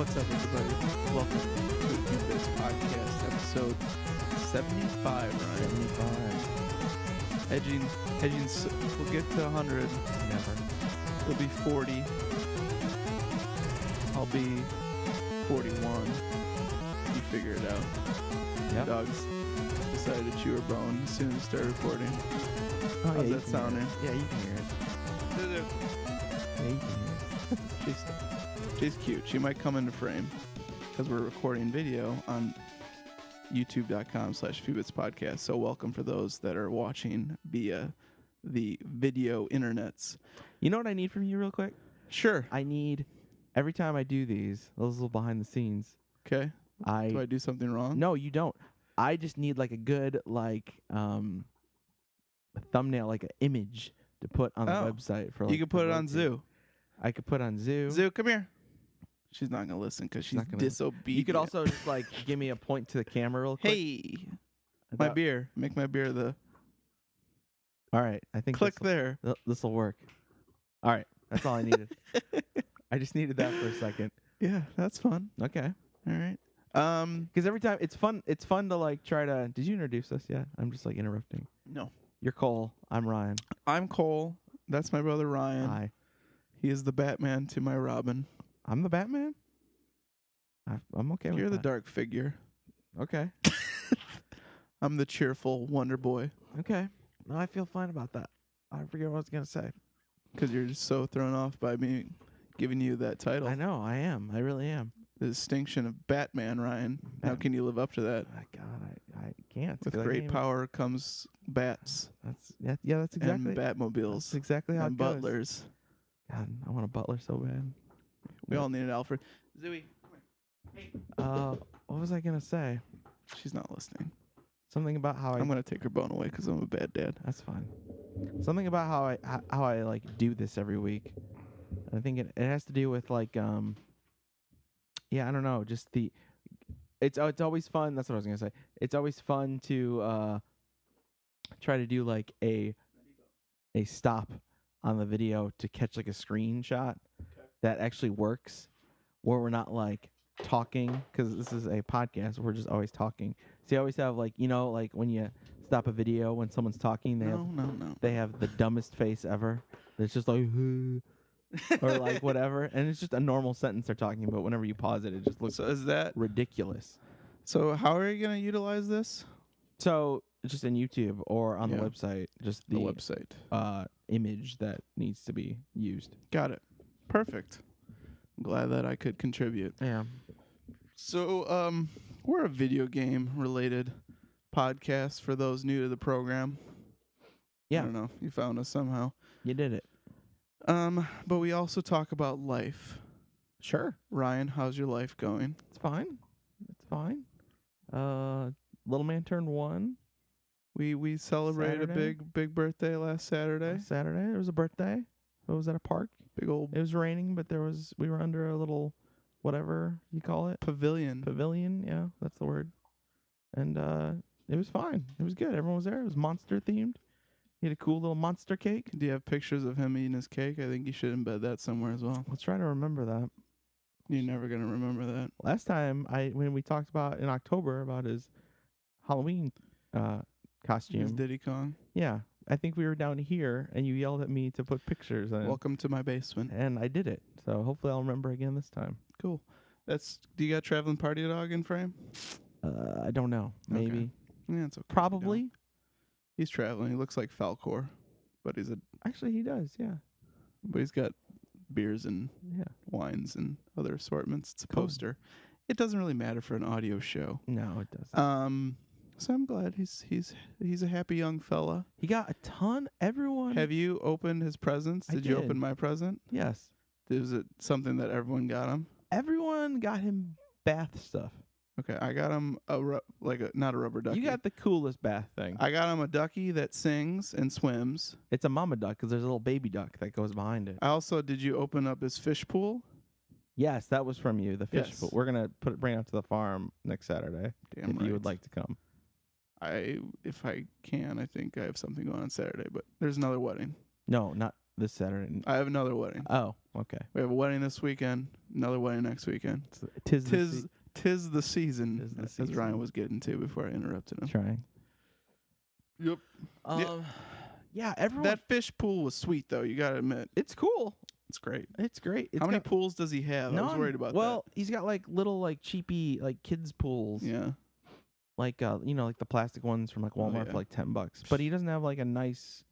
What's up, everybody? Welcome to the Mutant Podcast, episode 75, Ryan. 75. Edging, we'll get to 100. Never. It'll be 40. I'll be 41. You figure it out. Yep. Dogs decided to chew her bone as soon as we start recording. Oh, How's you that can sounding? hear it. Yeah, you can hear it. Yeah, you can hear She's cute. She might come into frame because we're recording video on youtube.com/FeebitsPodcast. So welcome for those that are watching via the video internets. You know what I need from you real quick? Sure. I need, every time I do these little behind the scenes, Okay. Do I do something wrong? No, you don't. I just need like a good a thumbnail, like an image to put on the website for. Like, you can put it on Zoo. I could put on Zoo. Zoo, come here. She's not gonna listen because she's disobedient. You could also just like give me a point to the camera real quick. Hey, my beer. Make my beer the. All right, I think Click there. This will work. All right, that's all I needed. I just needed that for a second. Yeah, that's fun. Okay. All right. Because every time it's fun to like try to. Did you introduce us yet? I'm just like interrupting. No. You're Cole. I'm Ryan. I'm Cole. That's my brother Ryan. Hi. He is the Batman to my Robin. I'm the Batman. I'm okay with that. You're the dark figure. Okay. I'm the cheerful Wonder Boy. Okay. No, I feel fine about that. I forget what I was gonna say. Because you're just so thrown off by me giving you that title. I know. I am. I really am. The distinction of Batman, Ryan. How can you live up to that? God, I can't. With great power comes bats. That's exactly. And Batmobiles. That's exactly how and it goes. butlers. God, I want a butler so bad. We all need an Alfred. Zooey, come what was I gonna say? She's not listening. Something about how I'm gonna take her bone away because I'm a bad dad. That's fine. Something about how I like do this every week. I think it has to do with like yeah, I don't know, just it's always fun. That's what I was gonna say. It's always fun to try to do like a stop on the video to catch like a screenshot that actually works, where we're not like talking, because this is a podcast. We're just always talking. So you always have like, like when you stop a video when someone's talking, they have the dumbest face ever. It's just like or like whatever, and it's just a normal sentence they're talking about. Whenever you pause it, it just looks ridiculous. So how are you gonna utilize this? So just in YouTube or on the website, just the website image that needs to be used. Got it. Perfect. I'm glad that I could contribute. Yeah. So we're a video game related podcast for those new to the program. Yeah. I don't know. You found us somehow. You did it. But we also talk about life. Sure. Ryan, how's your life going? It's fine. It's fine. Little man turned 1. We celebrated Saturday. a big birthday last Saturday. Saturday. It was a birthday. It was at a park. Big old. It was raining, but we were under a little, whatever you call it. Pavilion. Pavilion. Yeah, that's the word. And it was fine. It was good. Everyone was there. It was monster themed. He had a cool little monster cake. Do you have pictures of him eating his cake? I think you should embed that somewhere as well. Let's try to remember that. You're never going to remember that. Last time, when we talked about in October about his Halloween costume. His Diddy Kong. Yeah. I think we were down here, and you yelled at me to put pictures in. Welcome to my basement. And I did it. So hopefully I'll remember again this time. Cool. Do you got Traveling Party Dog in frame? I don't know. Maybe. Okay. Yeah, it's okay. Probably. He's traveling. He looks like Falcor, but Actually, he does, yeah. But he's got beers and wines and other assortments. It's a poster. It doesn't really matter for an audio show. No, it doesn't. So I'm glad he's a happy young fella. He got a ton. Everyone. Have you opened his presents? Did you open my present? Yes. Is it something that everyone got him? Everyone got him bath stuff. Okay, I got him not a rubber ducky. You got the coolest bath thing. I got him a ducky that sings and swims. It's a mama duck because there's a little baby duck that goes behind it. Did you open up his fish pool? Yes, that was from you. The fish pool. We're gonna bring it out to the farm next Saturday. Damn if you would like to come. If I can, I think I have something going on Saturday, but there's another wedding. No, not this Saturday. I have another wedding. Oh, okay. We have a wedding this weekend. Another wedding next weekend. Tis the season, Tis the as season. Ryan was getting to before I interrupted him. trying. Yep. Yeah, everyone. That fish pool was sweet, though. You gotta admit, It's cool. it's great. It's great. How many pools does he have? I was worried about Well, he's got like little like cheapy like kids pools. that. Yeah. Like like the plastic ones from like Walmart yeah. for like $10. But he doesn't have like a nice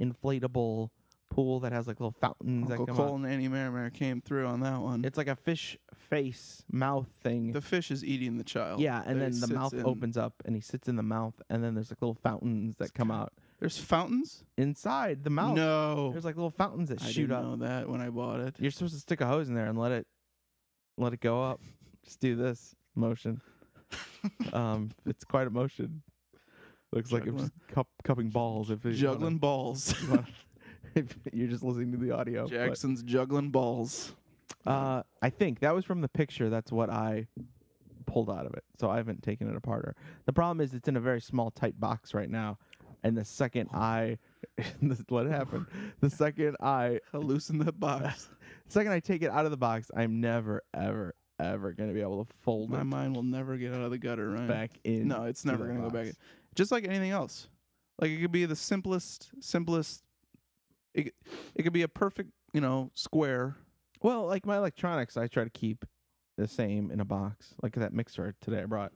inflatable pool that has like little fountains Uncle that come Cole out. and Annie Merrimer came through on that one. It's like a fish face mouth thing. The fish is eating the child. Yeah, and that he then the sits mouth in. opens up and he sits in the mouth, and then there's like little fountains that come out There's fountains? inside the mouth. No. There's like little fountains that I shoot didn't up. know that when I bought it. You're supposed to stick a hose in there and let it go up. Just do this motion. It's quite a motion. Looks like I'm just cupping balls. If Juggling balls. if you're just listening to the audio. but, Jackson's juggling balls. I think that was from the picture. That's what I pulled out of it. So I haven't taken it apart. The problem is it's in a very small, tight box right now. And the second let it happen. The second Loosen that box. second I take it out of the box, I'm never, ever, ever going to be able to fold My it mind will never get out of the gutter, right? back in. No, it's never going to go back in. Just like anything else. Like it could be the simplest. It could be a perfect, square. Well, like my electronics, I try to keep the same in a box. Like that mixer today I brought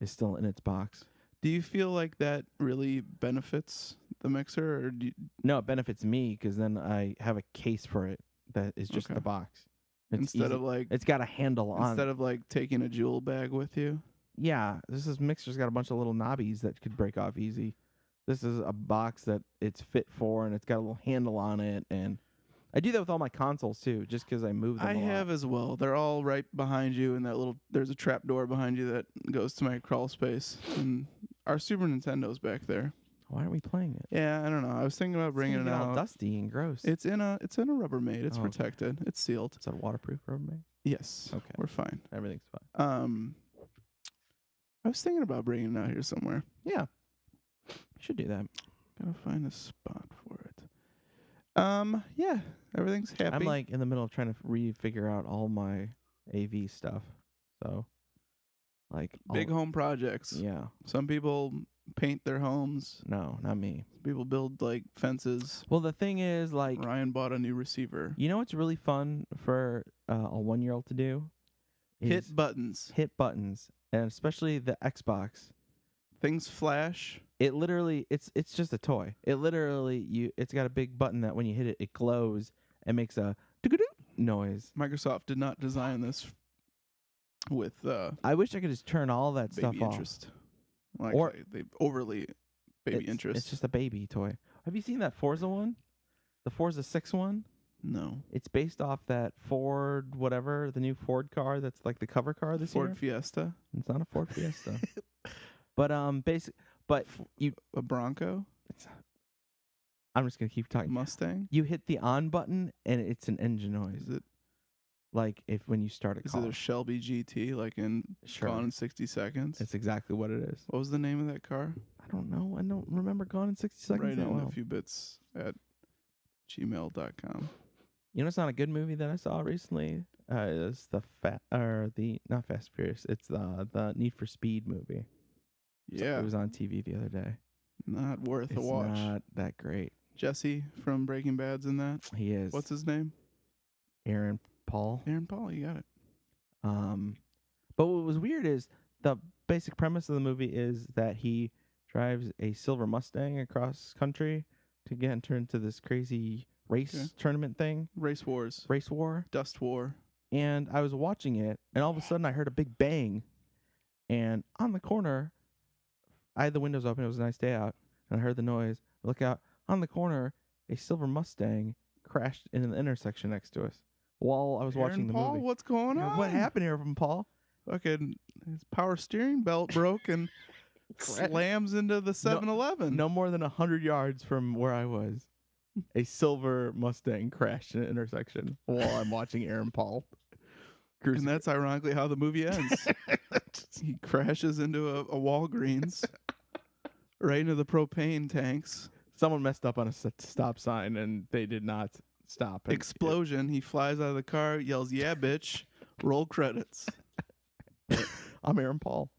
is still in its box. Do you feel like that really benefits the mixer, or do you, No, it benefits me because then I have a case for it that is just Okay. the box. It's instead easy. of like It's got a handle on. instead of like taking a jewel bag with you? Yeah, this mixer's got a bunch of little knobbies that could break off easy. This is a box that it's fit for, and it's got a little handle on it. And I do that with all my consoles too, just because I move them. I have as well. They're all right behind you, and there's a trap door behind you that goes to my crawl space. And our Super Nintendo's back there. Why aren't we playing it? Yeah, I don't know. I was thinking about bringing It's it gonna get all out. dusty and gross. It's in a Rubbermaid. It's Oh, okay. protected. It's sealed. Is that waterproof Rubbermaid? Yes. Okay. We're fine. Everything's fine. I was thinking about bringing it out here somewhere. Yeah, should do that. Gotta find a spot for it. Yeah, everything's happy. I'm like in the middle of trying to figure out all my AV stuff. So, like big home projects. Yeah. Some people paint their homes. No, not me. Some people build like fences. Well, the thing is, like, Ryan bought a new receiver. you know what's really fun for a 1-year-old to do? Is Hit buttons. hit buttons, and especially the Xbox. Things flash. It literally, it's just a toy. It literally, it's got a big button that when you hit it, it glows and makes a noise. Microsoft did not design this with I wish I could just turn all that baby stuff off. interest. Like Or- they overly baby interest. It's just a baby toy. Have you seen that Forza one? The Forza 6 one? No. It's based off that Ford, whatever, the new Ford car that's like the cover car this Ford year. Fiesta. It's not a Ford Fiesta. But A Bronco. I'm just gonna keep talking. Mustang. You hit the on button and it's an engine noise. Is it like if when you start a is car. it a Shelby GT like in Sure. Gone in 60 Seconds? That's exactly what it is. What was the name of that car? I don't know. I don't remember Gone in 60 Seconds Write that in well. a few bits at gmail.com. You know, it's not a good movie that I saw recently. It's not Fast and Furious. It's the Need for Speed movie. Yeah, It was on TV the other day. not worth It's a watch. not that great. Jesse from Breaking Bad's in that. He is. What's his name? Aaron Paul? Aaron Paul. You got it. But what was weird is the basic premise of the movie is that he drives a silver Mustang across country to get enter into this crazy race tournament thing, Race Wars. race war. Dust War. And I was watching it, and all of a sudden I heard a big bang. And on the corner, I had the windows open. It was a nice day out, and I heard the noise. I look out. On the corner, a silver Mustang crashed in the intersection next to us while I was watching the Paul, movie. what's going on? What happened here from Paul? Fucking his power steering belt broke and slams into the 7-Eleven. No more than 100 yards from where I was, a silver Mustang crashed in an intersection while I'm watching Aaron Paul. And that's ironically how the movie ends. He crashes into a Walgreens right into the propane tanks. Someone messed up on a stop sign, and they did not stop. Explosion. He flies out of the car, yells, "Yeah, bitch." Roll credits. I'm Aaron Paul.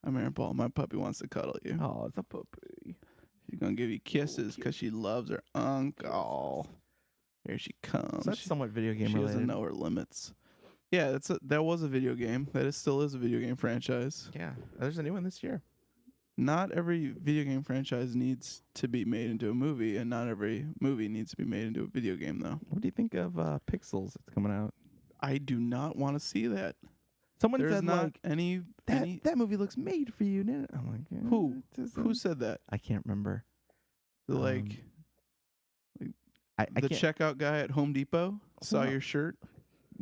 I'm Aaron Paul. My puppy wants to cuddle you. Oh, it's a puppy. She's going to give you kisses because she loves her uncle. Here she comes. So that's somewhat video game She related. doesn't know her limits. Yeah, that was a video game. Still is a video game franchise. Yeah, there's a new one this year. Not every video game franchise needs to be made into a movie, and not every movie needs to be made into a video game, though. What do you think of Pixels that's coming out? I do not want to see that. Someone There's said not like any that movie looks made for you. I'm like, Who? it doesn't- Who said that? I can't remember. Like I the can't. checkout guy at Home Depot saw Well, your shirt.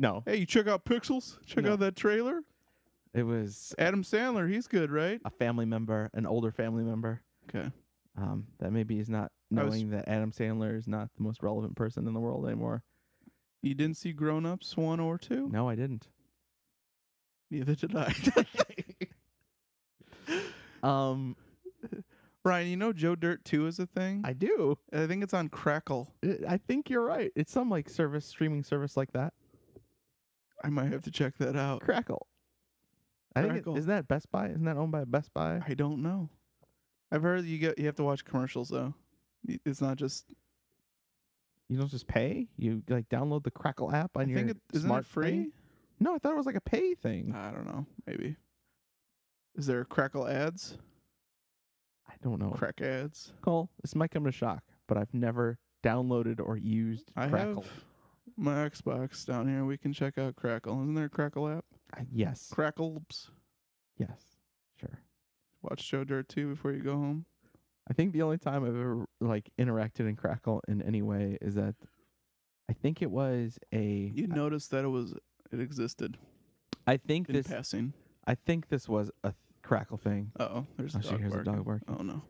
No, Hey, you check out Pixels? Check No. out that trailer. it was Adam Sandler, he's good, right? a family member, an older family member. Okay. That maybe is not I was- knowing that Adam Sandler is not the most relevant person in the world anymore. You didn't see Grown Ups 1 or 2? No, I didn't. Neither did I. Ryan, you know Joe Dirt 2 is a thing? I do. I think it's on Crackle. I think you're right. It's some like streaming service like that. I might have to check that out. Crackle. I think Crackle. isn't that Best Buy? Isn't that owned by Best Buy? I don't know. I've heard you have to watch commercials though. It's not just. You don't just pay. You like download the Crackle app on I your think isn't smart it free? thing? No, I thought it was like a pay thing. I don't know. Maybe. Is there Crackle ads? I don't know. Crack ads. Cole, this might come to shock, but I've never downloaded or used I Crackle. have my Xbox down here. We can check out Crackle. Isn't there a Crackle app? Yes. Crackles. Yes. Sure. Watch Joe Dirt 2 before you go home. I think the only time I've ever like interacted in Crackle in any way is that I think it was a. You noticed that it existed I think in this. passing. I think this was a Crackle thing. Uh-oh. There's a Oh, shit, dog here's a barking. dog barking. Oh, no.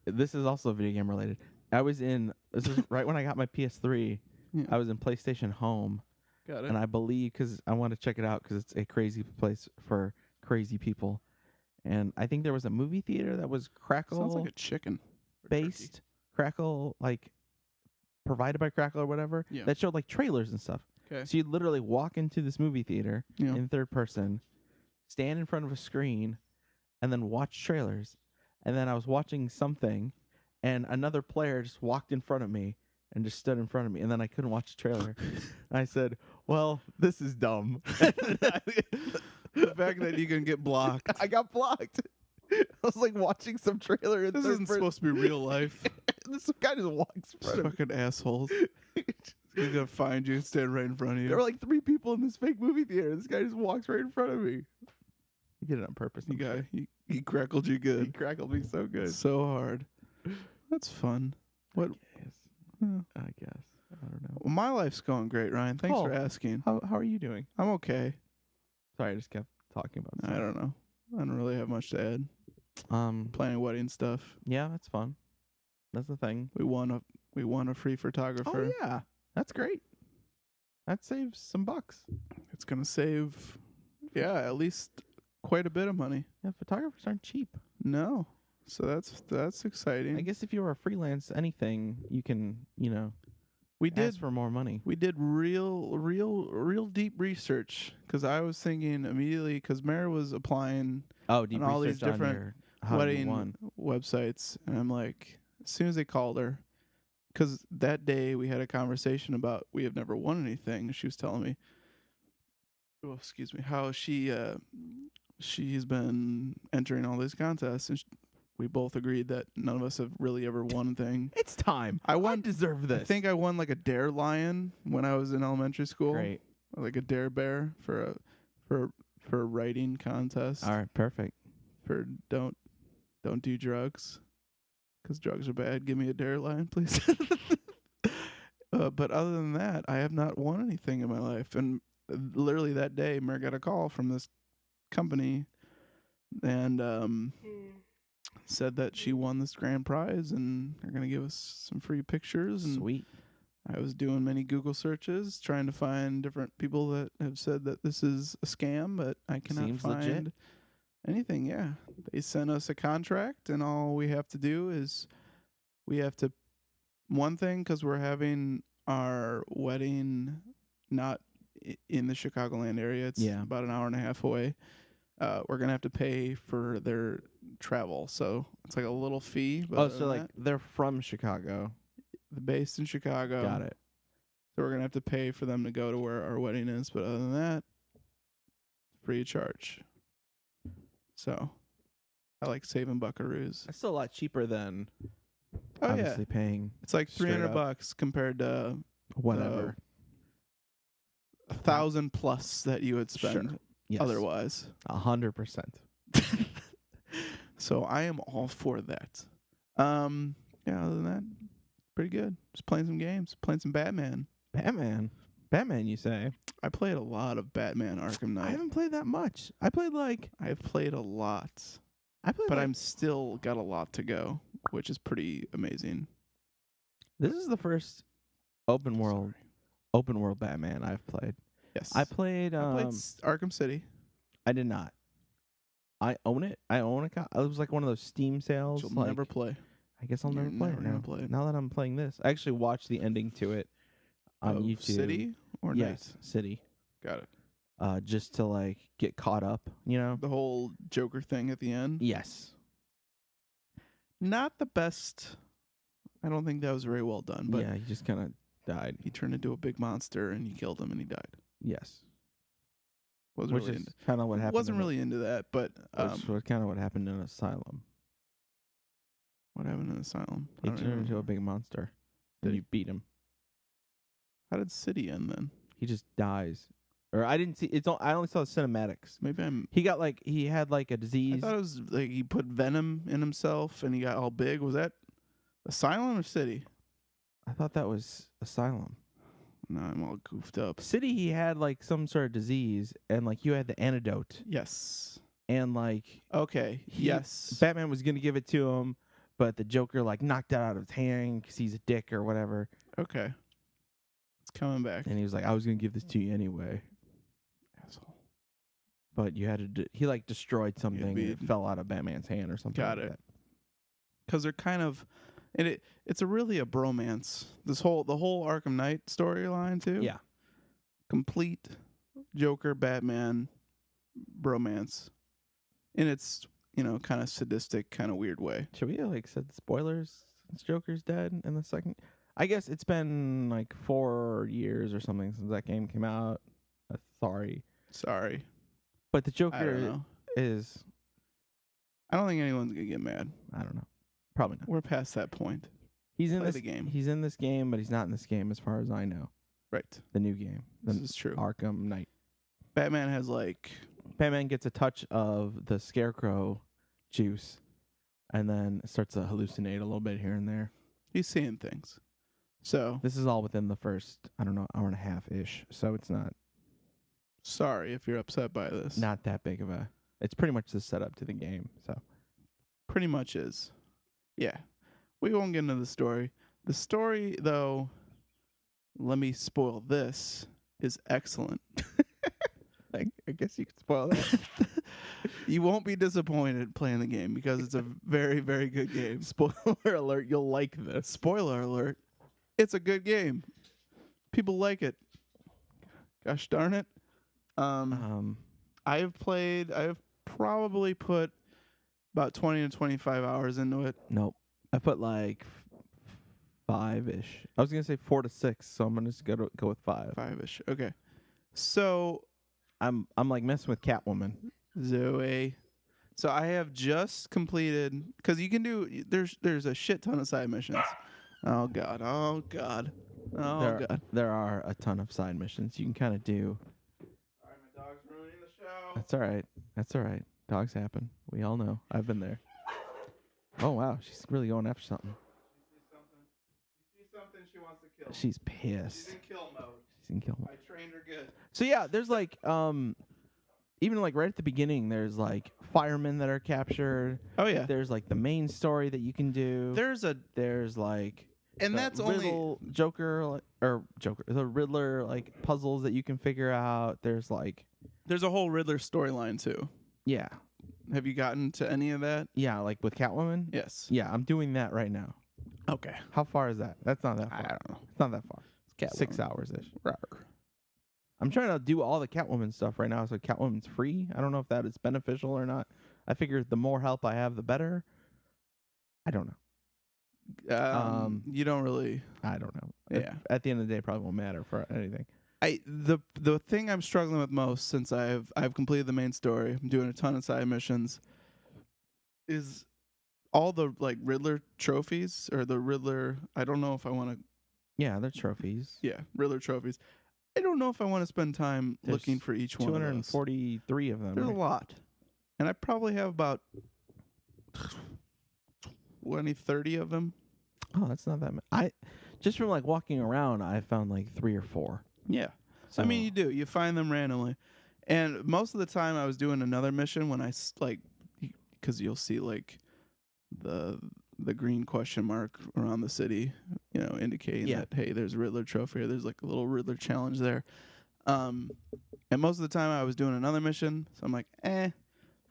This is also video game related. This is right when I got my PS3. Yeah. I was in PlayStation Home, Got it. and I believe because I want to check it out because it's a crazy place for crazy people. And I think there was a movie theater that was Crackle Sounds like a chicken. or turkey. based, Crackle like provided by Crackle or whatever. Yeah. That showed like trailers and stuff. Okay. So you'd literally walk into this movie theater Yeah. in third person, stand in front of a screen, and then watch trailers. And then I was watching something, and another player just walked in front of me and just stood in front of me, and then I couldn't watch the trailer. I said, "Well, this is dumb." The fact that you can get blocked. I got blocked. I was like watching some trailer. In This third isn't person. supposed to be real life. This guy just walks in front of me. Fucking assholes. He's gonna find you and stand right in front of you. There were like 3 people in this fake movie theater. This guy just walks right in front of me. He did it on purpose. You I'm sure. guy, he crackled you He good. crackled me so good. So hard. That's fun. What? Yes. Yeah. I guess. I don't know. Well, my life's going great, Ryan. Thanks for Oh. asking. How are you doing? I'm okay. Sorry, I just kept talking about I stuff. don't know. I don't really have much to add. Planning wedding stuff. Yeah, that's fun. That's the thing. We won a free photographer. Oh yeah. That's great. That saves some bucks. It's gonna save, at least quite a bit of money. Yeah, photographers aren't cheap. No, so that's exciting. I guess if you were a freelance anything, you can, we did ask for more money. we did real deep research because I was thinking immediately because Mary was applying Oh, deep all these research on different your how you wedding won. websites, and I'm like, as soon as they called her, because that day we had a conversation about we have never won anything. She was telling me, oh, excuse me, how she's been entering all these contests, and we both agreed that none of us have really ever won a thing. It's time. I won. deserve this. I think I won like a Dare Lion when I was in elementary school, Great. like a Dare Bear for a writing contest. All right, perfect. For don't do drugs, because drugs are bad. Give me a Dare Lion, please. But other than that, I have not won anything in my life. And literally that day, Mary got a call from this company and said that she won this grand prize and they're going to give us some free pictures. And Sweet. I was doing many Google searches trying to find different people that have said that this is a scam, but I cannot Seems find legit. anything. Yeah. They sent us a contract, and all we have to do is we have to, one thing, because we're having our wedding not in the Chicagoland area. It's Yeah. about an hour and a half away. We're gonna have to pay for their travel, so it's like a little fee. But Oh, other so than like that, they're from Chicago. they're based in Chicago. Got it. So we're gonna have to pay for them to go to where our wedding is. But other than that, free of charge. So I like saving buckaroos. That's still a lot cheaper than Oh obviously yeah, paying it's like straight up. $300 compared to whatever. 1,000 plus that you would spend Yes. otherwise. 100%. So I am all for that. Yeah, other than that, pretty good. Just playing some games, playing some Batman. Batman, you say? I played a lot of Batman Arkham I Knight. haven't played that much. I played I've played a lot, but like, I'm still got a lot to go, which is pretty amazing. this is the first open world Batman I've played. Yes. I played Arkham City. I did not. I own it. I own it. It was like one of those Steam sales. You'll like, never play. I guess I'll You're never play it never now. gonna play it. Now that I'm playing this, I actually watched the ending to it on Of YouTube. City or Yes, City. Night? Got it. Just to like get caught up, you know. The whole Joker thing at the end. Yes. Not the best. I don't think that was very well done. But yeah, he just kind of died. he turned into a big monster and you killed him and he died. Yes. Wasn't Which really is into, kind of what happened. wasn't really into that, but Which kind of what happened in Asylum. what happened in Asylum? I He don't turned even into a remember. big monster. Did And he? you beat him. How did City end then? He just dies. Or I didn't see. I only saw the cinematics. Maybe He had like a I disease. thought it was like he put venom in himself and he got all big. Was that Asylum or City? I thought that was Asylum. No, I'm all goofed up. City, he had like some sort of disease, and like you had the antidote, Yes. and like Okay. Yes. Batman was gonna give it to him, but the Joker like knocked it out of his hand because he's a dick or whatever, Okay. It's coming back. and he was like, "I was gonna give this to you anyway." Asshole. But you had to. He like destroyed something. And it beat- fell out of Batman's hand or something. Got like it. that. Because they're kind of, and it's really a bromance. The whole Arkham Knight storyline too. Yeah. Complete Joker Batman bromance, in its kind of sadistic, kind of weird way. Should we like said spoilers since Joker's dead in the second? I guess it's been like 4 years or something since that game came out. Sorry, I but the don't Joker know. is. I don't think anyone's gonna get mad. I don't know. Probably not. We're past that point. He's in Play this the game. He's in this game, but he's not in this game as far as I know. Right. The new game, This the is true. Arkham Knight. Batman has like Batman gets a touch of the Scarecrow juice, and then starts to hallucinate a little bit here and there. he's seeing things. So This is all within the first, I don't know, hour and a half ish. So it's not sorry if you're upset by this. not that big of a. It's pretty much the setup to the game. So Pretty much is. Yeah. We won't get into the story. The story, though, let me spoil this, is excellent. I guess you could spoil that. You won't be disappointed playing the game because it's a very, very good game. Spoiler alert! You'll like this. Spoiler alert. It's a good game. People like it. Gosh darn it. I have probably put about 20 to 25 hours into it. Nope. I put like 5-ish. I was gonna say 4 to 6, so I'm gonna just go with 5. 5-ish. Okay. So, I'm like messing with Catwoman. Zoe. So I have just completed, because you can do, there's a shit ton of side missions. Oh, God. Oh, God. Oh, God. There are a ton of side missions you can kind of do. Sorry, my dog's ruining the show. That's all right. That's all right. Dogs happen. We all know. I've been there. Oh wow, she's really going after something. She sees something she wants to kill. She's pissed. She's in kill mode. She's in kill mode. I trained her good. So yeah, there's like even like right at the beginning, there's like firemen that are captured. Oh, yeah. There's like the main story that you can do. There's like and the that's Riddle, the Riddler like puzzles that you can figure out. There's a whole Riddler storyline, too. yeah, Have you gotten to any of that? like with Catwoman. Yes. Yeah, I'm doing that right now. Okay. How far is that? That's not that far. I don't know. It's not that far. It's Catwoman. 6 hours ish. Rawr. I'm trying to do all the Catwoman stuff right now, so Catwoman's free. I don't know if that is beneficial or not. I figure the more help I have, the better. I don't know. You don't really. I don't know. Yeah. At the end of the day, it probably won't matter for anything. The thing I'm struggling with most, since I've completed the main story, I'm doing a ton of side missions, is all the like Riddler trophies or the Riddler. I don't know if I want to. Yeah, they're trophies. Yeah, Riddler trophies. I don't know if I want to spend time looking for each one of those. 243 of them. There's right? a lot. And I probably have about 20, 30 of them. Oh, that's not that much. Just from like walking around, I found like 3 or 4. Yeah. So, I mean, you do. You find them randomly. And most of the time I was doing another mission when I, because you'll see, like, the green question mark around the city, indicating that, hey, there's a Riddler trophy, or there's, like, a little Riddler challenge there. And most of the time I was doing another mission, so I'm like,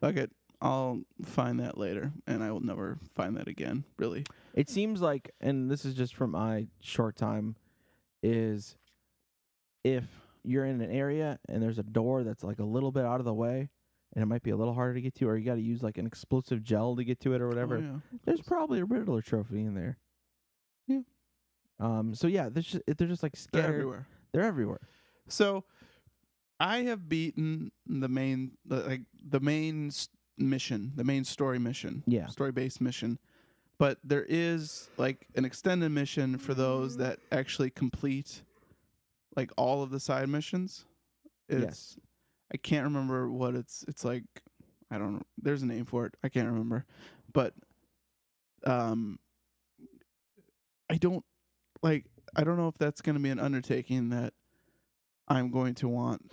fuck it. I'll find that later, and I will never find that again, really. It seems like, and this is just from my short time, is if you're in an area and there's a door that's like a little bit out of the way and it might be a little harder to get to, or you got to use like an explosive gel to get to it or whatever, there's probably a Riddler trophy in there. Yeah. So yeah, they're just like scattered. They're everywhere. They're everywhere. So I have beaten the main mission, the main story mission, story-based mission, but there is like an extended mission for those that actually complete like all of the side missions. Yes. I can't remember what it's like. I don't know. There's a name for it. I can't remember, but I don't know if that's going to be an undertaking that I'm going to want.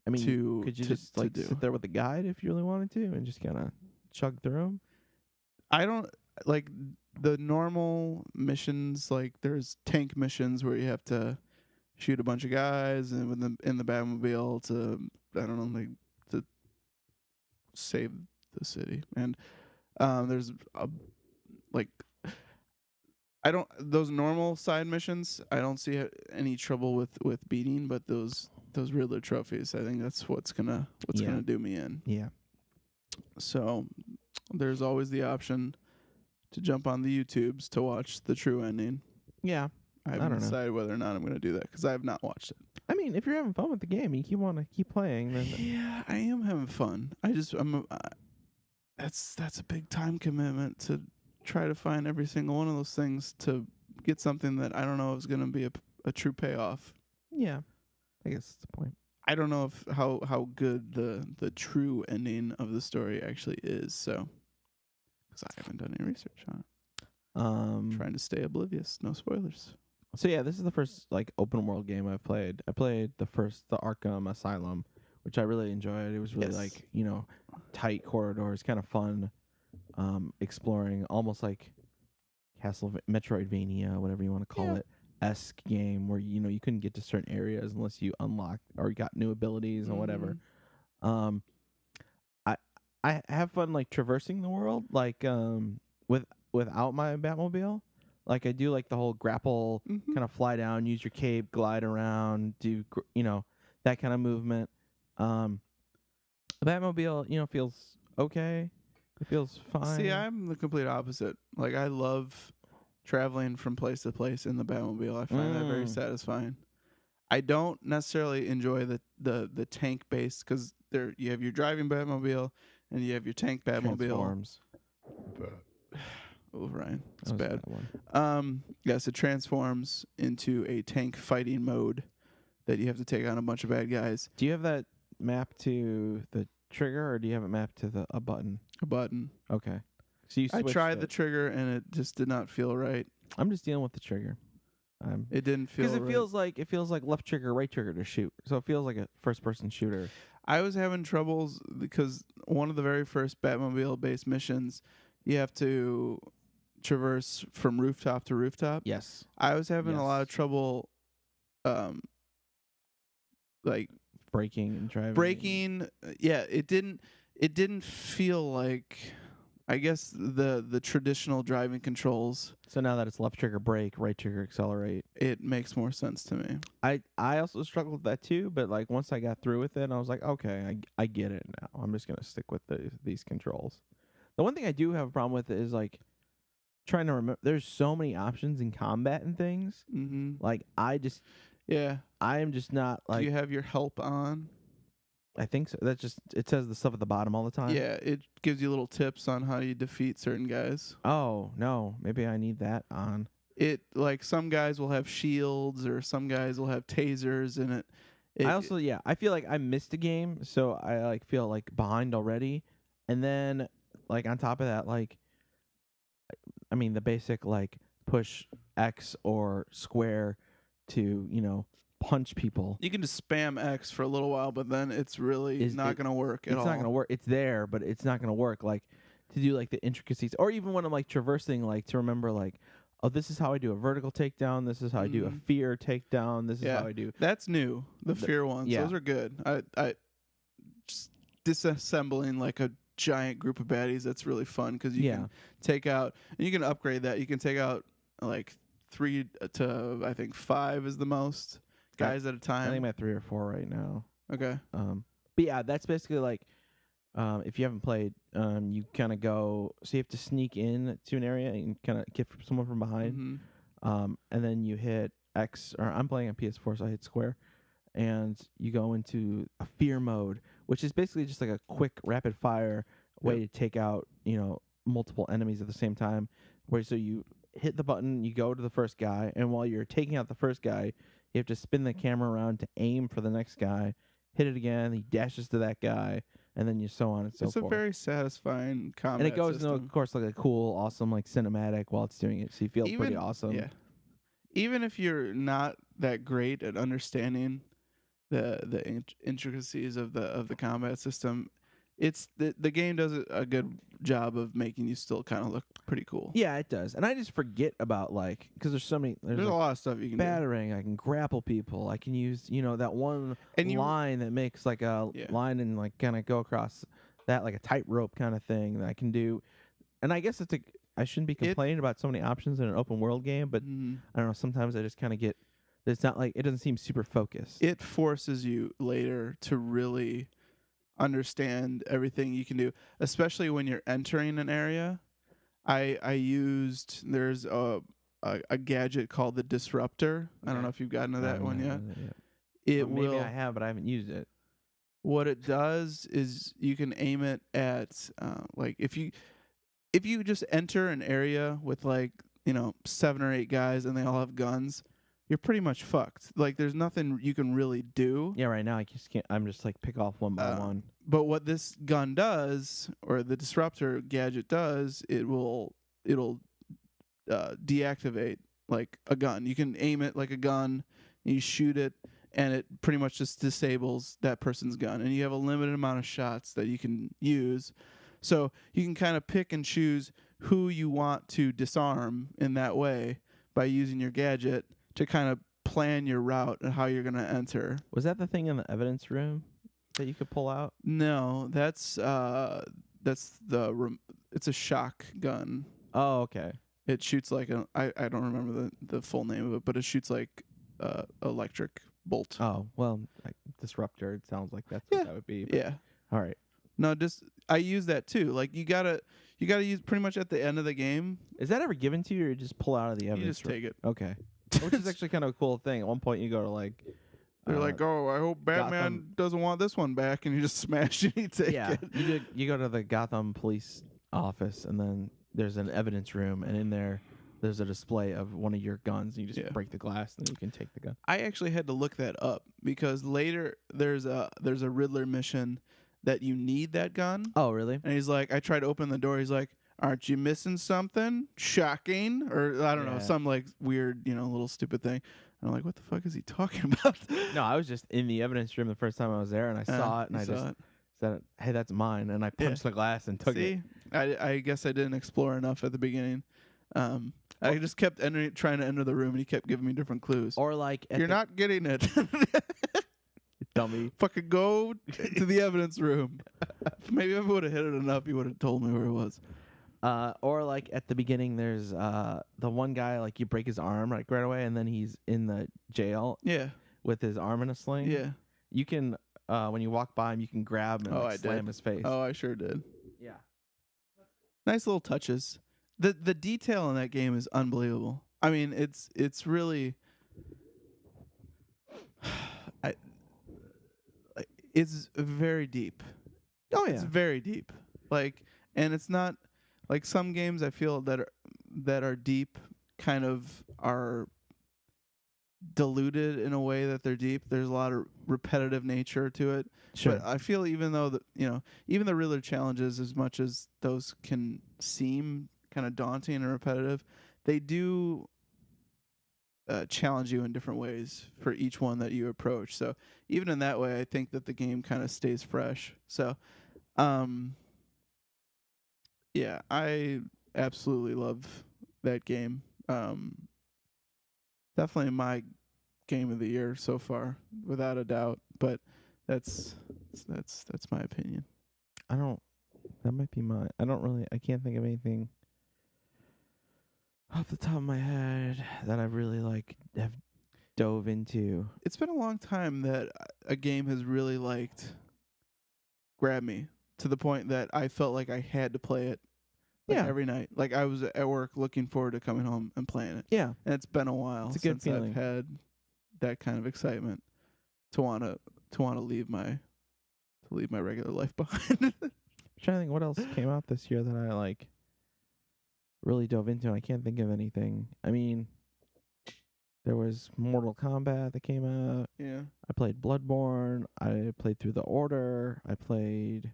I mean, could you just like sit there with a guide if you really wanted to and just kind of chug through them? I don't like the normal missions. Like there's tank missions where you have to shoot a bunch of guys and in the Batmobile to to save the city. And there's those normal side missions. I don't see any trouble with beating, but those Riddler trophies, I think that's what's gonna do me in. Yeah. So there's always the option to jump on the YouTubes to watch the true ending. Yeah. I haven't decided whether or not I'm going to do that because I have not watched it. I mean, if you're having fun with the game, you want to keep playing. Then yeah, I am having fun. That's a big time commitment to try to find every single one of those things to get something that I don't know is going to be a true payoff. Yeah, I guess that's the point. I don't know if how good the true ending of the story actually is. So, because I haven't done any research on it. Trying to stay oblivious. No spoilers. So yeah, this is the first like open world game I've played. I played the Arkham Asylum, which I really enjoyed. It was really tight corridors, kind of fun, exploring, almost like Metroidvania, whatever you want to call it, esque game where you couldn't get to certain areas unless you unlocked or got new abilities or whatever. I have fun like traversing the world like without my Batmobile. Like I do like the whole grapple, kind of fly down, use your cape, glide around, do that kind of movement. The Batmobile, feels okay. It feels fine. See, I'm the complete opposite. Like I love traveling from place to place in the Batmobile. I find that very satisfying. I don't necessarily enjoy the tank base because you have your driving Batmobile and you have your tank Batmobile. Transforms. Oh, Ryan, it's that bad. One. Yes, it transforms into a tank fighting mode that you have to take on a bunch of bad guys. Do you have that mapped to the trigger, or do you have it mapped to a button? A button. Okay. So I tried the trigger, and it just did not feel right. I'm just dealing with the trigger. It didn't feel right. Because it feels like left trigger, right trigger to shoot. So it feels like a first-person shooter. I was having troubles because one of the very first Batmobile-based missions, you have to traverse from rooftop to rooftop. Yes. I was having a lot of trouble like braking and driving. Braking, yeah, it didn't feel like I guess the traditional driving controls, So now that it's left trigger brake, right trigger accelerate. it makes more sense to me. I also struggled with that too, but like once I got through with it, I was like, okay, I get it now. I'm just gonna stick with these controls. The one thing I do have a problem with is like trying to remember. There's so many options in combat and things. Mm-hmm. Like I am just not Do like. you have your help on? I think so. That's just it says the stuff at the bottom all the time. Yeah, it gives you little tips on how you defeat certain guys. Oh no, maybe I need that on. It like some guys will have shields or some guys will have tasers in it. I also I feel like I missed a game, so I like feel like behind already. And then like on top of that, like I mean the basic like push X or square to, punch people. you can just spam X for a little while, but then it's really not going to work at all. It's not gonna work. It's there, but it's not gonna work. Like to do like the intricacies, or even when I'm like traversing, like to remember like, oh, this is how I do a vertical takedown. This is how I do a fear takedown. This is how I do. That's new. The fear ones. yeah. Those are good. I just disassembling like a giant group of baddies. That's really fun because you can take out, and you can upgrade that. You can take out like 3 to I think 5 is the most guys at a time. I think I'm at 3 or 4 right now. Okay. But yeah, that's basically like, if you haven't played, you kind of go. So you have to sneak in to an area and kind of get someone from behind. Mm-hmm. And then you hit X, or I'm playing on PS4, so I hit square, and you go into a fear mode, which is basically just like a quick rapid fire way to take out, multiple enemies at the same time. Where so you hit the button, you go to the first guy, and while you're taking out the first guy, you have to spin the camera around to aim for the next guy, hit it again, he dashes to that guy, and then you so on and so forth. It's a very satisfying combat and it goes system. into, of course, like a cool, awesome, like cinematic while it's doing it, so you feel pretty awesome. Yeah. Even if you're not that great at understanding the intricacies of the combat system, it's the game does a good job of making you still kind of look pretty cool. Yeah, it does. And I just forget about like, because there's so many. There's a lot of stuff you can battering. I can grapple people. I can use that one line that makes like a line and like kind of go across that like a tightrope kind of thing that I can do. And I guess I shouldn't be complaining about so many options in an open world game, but I don't know. Sometimes I just kind of get. It's not like it doesn't seem super focused. It forces you later to really understand everything you can do, especially when you're entering an area. There's a gadget called the Disruptor. I don't know if you've gotten to that one yet. Maybe I have, but I haven't used it. What it does is you can aim it at like if you just enter an area with like 7 or 8 guys and they all have guns, you're pretty much fucked. Like, there's nothing you can really do. Yeah, right now I just can't. I'm just like pick off one by one. But what this gun does, or the Disruptor gadget does, it'll deactivate like a gun. You can aim it like a gun, and you shoot it, and it pretty much just disables that person's gun. And you have a limited amount of shots that you can use. So you can kind of pick and choose who you want to disarm in that way by using your gadget to kind of plan your route and how you're going to enter. Was that the thing in the evidence room that you could pull out? No, it's a shock gun. Oh, okay. It shoots like I don't remember the full name of it, but it shoots like electric bolt. Oh, well, like Disruptor, it sounds like that's what that would be. Yeah. All right. No, I use that too. Like you gotta use pretty much at the end of the game. Is that ever given to you, or you just pull out of the evidence? You just take it. Okay. Which is actually kind of a cool thing. At one point, you go to like. They're like, oh, I hope Batman doesn't want this one back, and you just smash it. And you take it. You go to the Gotham police office, and then there's an evidence room, and in there's a display of one of your guns. And you just break the glass, and then you can take the gun. I actually had to look that up because later there's a Riddler mission that you need that gun. Oh, really? And he's like, I tried to open the door. He's like, aren't you missing something? Shocking. Or I don't know, some like weird, little stupid thing. And I'm like, what the fuck is he talking about? No, I was just in the evidence room the first time I was there, and I saw it, and I just said, hey, that's mine. And I punched the glass and took it. I guess I didn't explore enough at the beginning. I just kept trying to enter the room, and he kept giving me different clues. Or like, you're not getting it. Dummy. Fucking go to the evidence room. Maybe if I would have hit it enough, he would have told me where it was. Or like at the beginning, there's the one guy like you break his arm like right away, and then he's in the jail Yeah. with his arm in a sling. Yeah. You can when you walk by him, you can grab him and Oh, like, I slam did. his face. Oh, I sure did. Yeah. Nice little touches. The detail in that game is unbelievable. I mean, it's really I it's very deep. Oh It's yeah. very deep. Like, and it's not like some games I feel that are deep kind of are diluted in a way that they're deep. There's a lot of repetitive nature to it. Sure. But I feel even though even the Riddler challenges, as much as those can seem kind of daunting and repetitive, they do challenge you in different ways for each one that you approach. So even in that way, I think that the game kind of stays fresh. So, yeah, I absolutely love that game. Definitely my game of the year so far, without a doubt. But that's my opinion. That might be mine. I can't think of anything off the top of my head that I really like have dove into. It's been a long time that a game has really grabbed me to the point that I felt like I had to play it every night. Like I was at work looking forward to coming home and playing it. Yeah. And it's been a while It's a good since feeling. I've had that kind of excitement to want to leave my regular life behind. I'm trying to think what else came out this year that I like really dove into, and I can't think of anything. I mean, there was Mortal Kombat that came out. Yeah. I played Bloodborne. I played through The Order. I played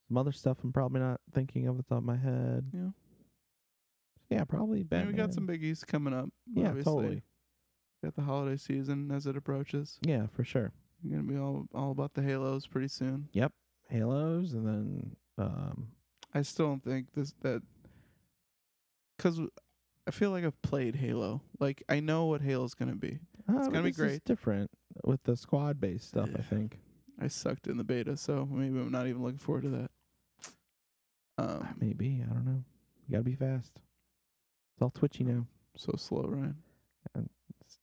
some other stuff I'm probably not thinking of the top of my head. Yeah. Yeah, probably And Batman. we got some biggies coming up. Yeah, obviously. totally. Got the holiday season as it approaches. Yeah, for sure. You're gonna be all about the Halos pretty soon. Yep. Halos, and then I still don't think because I feel like I've played Halo. Like I know what Halo's gonna be. It's gonna be this is great. different with the squad based stuff, I Yeah. think. I sucked in the beta, so maybe I'm not even looking forward to that. Maybe, I don't know. You gotta be fast. It's all twitchy now. So slow, Ryan. It's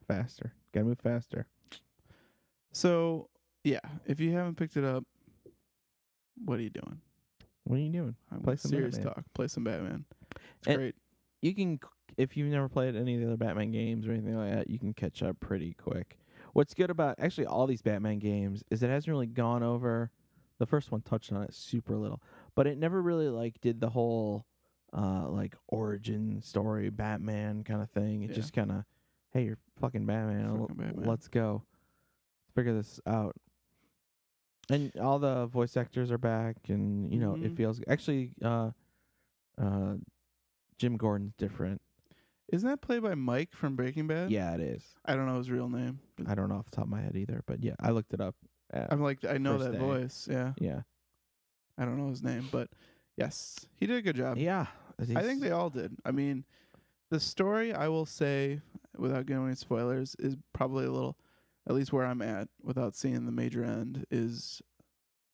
faster. Gotta move faster. So yeah, if you haven't picked it up, what are you doing? What are you doing? I'm Play with some serious Batman. talk. Play some Batman. It's And great. You can, if you've never played any of the other Batman games or anything like that, you can catch up pretty quick. What's good about actually all these Batman games is it hasn't really gone over. The first one touched on it super little, but it never really like did the whole like origin story Batman kind of thing. It Yeah. just kind of, hey, you're fucking Batman. Fucking Batman. Let's go. Figure this out. And all the voice actors are back, and you know it Mhm. feels actually. Jim Gordon's different. Isn't that played by Mike from Breaking Bad? Yeah, it is. I don't know his real name. I don't know off the top of my head either, but yeah, I looked it up. I'm like, I know First that day. voice. Yeah. Yeah. I don't know his name, but yes, he did a good job. Yeah. I think they all did. I mean, the story, I will say, without giving any spoilers, is probably a little, at least where I'm at, without seeing the major end, is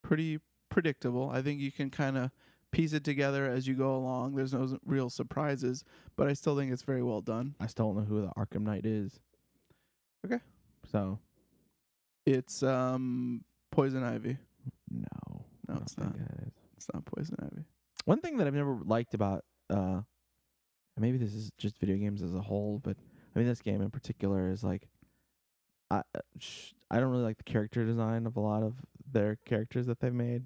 pretty predictable. I think you can kind of piece it together as you go along. There's no real surprises, but I still think it's very well done. I still don't know who the Arkham Knight is. Okay. So. It's Poison Ivy. No. No, it's not. It is. It's not Poison Ivy. One thing that I've never liked about, maybe this is just video games as a whole, but I mean this game in particular is like, I don't really like the character design of a lot of their characters that they've made.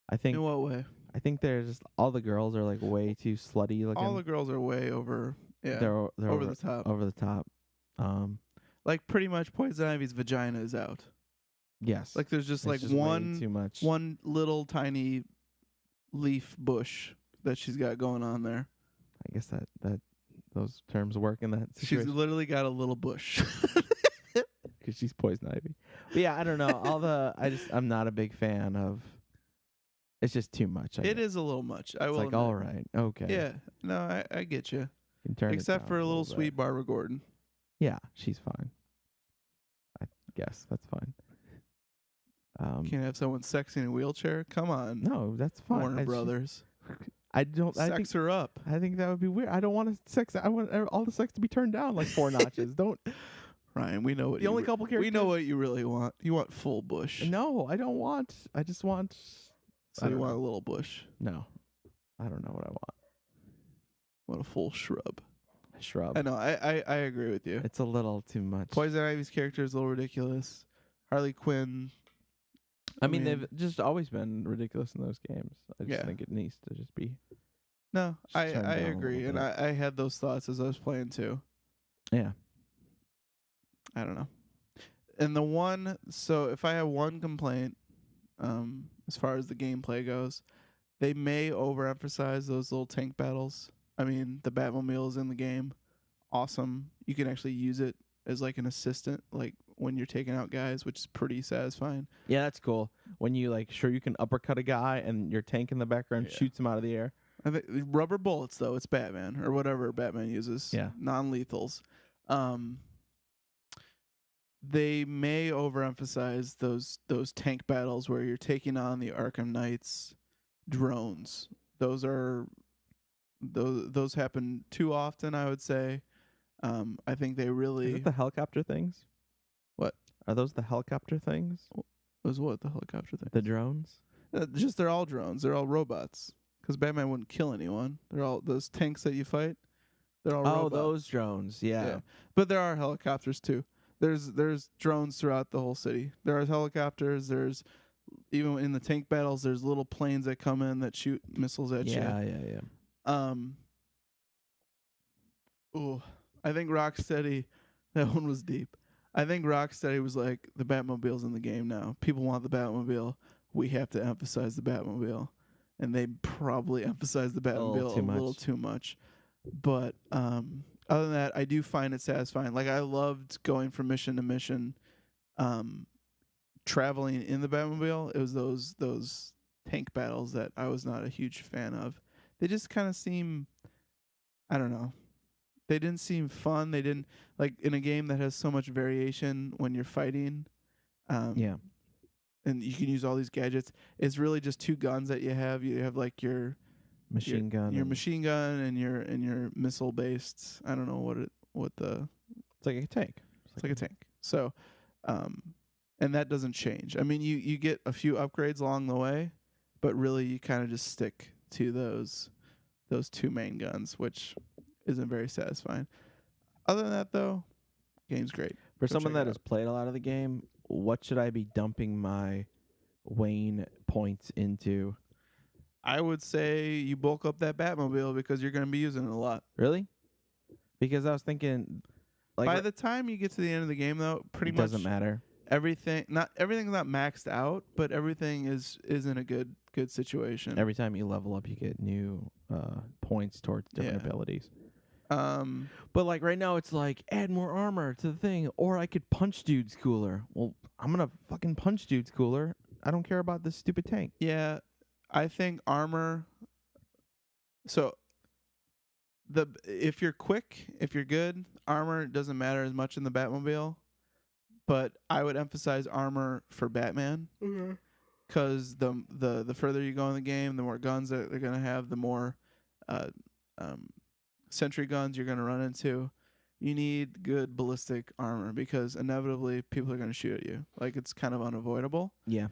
I think In what way? I think they're just all the girls are like way too slutty looking. All the girls are way over. Yeah, they're over the top. Over the top. Like pretty much Poison Ivy's vagina is out. Yes. Like there's just It's like just way one too much. one little tiny leaf bush that she's got going on there. I guess that those terms work in that She's situation. literally got a little bush. Because she's Poison Ivy. But yeah, I don't know. I'm not a big fan of. It's just too much. It is a little much. I It's will like, admit. all right, okay. Yeah, no, I get you. You can turn it Except down for a little bit. sweet Barbara Gordon. Yeah, she's fine. I guess that's fine. Can't have someone sexy in a wheelchair. Come on, No, that's fine. Warner Brothers. I don't. I think Sex her up. I think that would be weird. I don't want to sex. I want all the sex to be turned down like 4 notches. Don't. Ryan, we know what The only couple characters. we know what you really want. You want full bush. No, I don't want. I just want. So I you don't want know. a little bush. No, I don't know what I want. Want a full shrub. A shrub. I know. I agree with you. It's a little too much. Poison Ivy's character is a little ridiculous. Harley Quinn. I mean, they've just always been ridiculous in those games. I just Yeah. think it needs to just be. No, Just I turn down a agree, little and bit. I had those thoughts as I was playing too. Yeah. I don't know. And the one, so if I have one complaint, as far as the gameplay goes, they may overemphasize those little tank battles. I mean, the Batmobile is in the game. Awesome. You can actually use it as like an assistant, like when you're taking out guys, which is pretty satisfying. Yeah, that's cool. When you you can uppercut a guy and your tank in the background Yeah. shoots him out of the air. I think rubber bullets though, it's Batman or whatever Batman uses. Yeah. Non-lethals. They may overemphasize those tank battles where you're taking on the Arkham Knights drones. Those happen too often, I would say. I think they Is really it the helicopter things? What? Are those the helicopter things? was what the helicopter thing. The drones? Just they're all drones. They're all robots. Because Batman wouldn't kill anyone. They're all those tanks that you fight. They're all robots. Those drones. Yeah. But there are helicopters too. There's drones throughout the whole city. There are helicopters. There's even in the tank battles. There's little planes that come in that shoot missiles at you. Yeah. Oh, I think Rocksteady. That one was deep. I think Rocksteady was like, the Batmobile's in the game now. People want the Batmobile. We have to emphasize the Batmobile, and they probably emphasized the Batmobile a little too much. But other than that, I do find it satisfying. Like, I loved going from mission to mission, traveling in the Batmobile. It was those tank battles that I was not a huge fan of. They just kind of seem, I don't know. They didn't seem fun. They didn't, like, in a game that has so much variation when you're fighting. Yeah. And you can use all these gadgets. It's really just 2 guns that you have. You have like your Machine gun. your machine gun and your missile based. I don't know what the It's like a tank. it's like a tank. So, and that doesn't change. I mean, you get a few upgrades along the way, but really you kind of just stick to those 2 main guns, which isn't very satisfying. Other than that, though, game's great. For Go someone check that it has out. played a lot of the game, what should I be dumping my Wayne points into? I would say you bulk up that Batmobile because you're going to be using it a lot. Really? Because I was thinking, like, By the time you get to the end of the game, though, pretty it much doesn't matter. everything's not maxed out, but everything is in a good situation. Every time you level up, you get new points towards different Yeah. abilities. Um, But like right now, it's like add more armor to the thing, or I could punch dudes cooler. Well, I'm gonna fucking punch dudes cooler. I don't care about this stupid tank. yeah, I think armor. So if you're quick, if you're good, armor doesn't matter as much in the Batmobile. But I would emphasize armor for Batman. Because the further you go in the game, the more guns that they're gonna have, the more sentry guns you're gonna run into. You need good ballistic armor because inevitably people are gonna shoot at you. Like, it's kind of unavoidable. Yeah.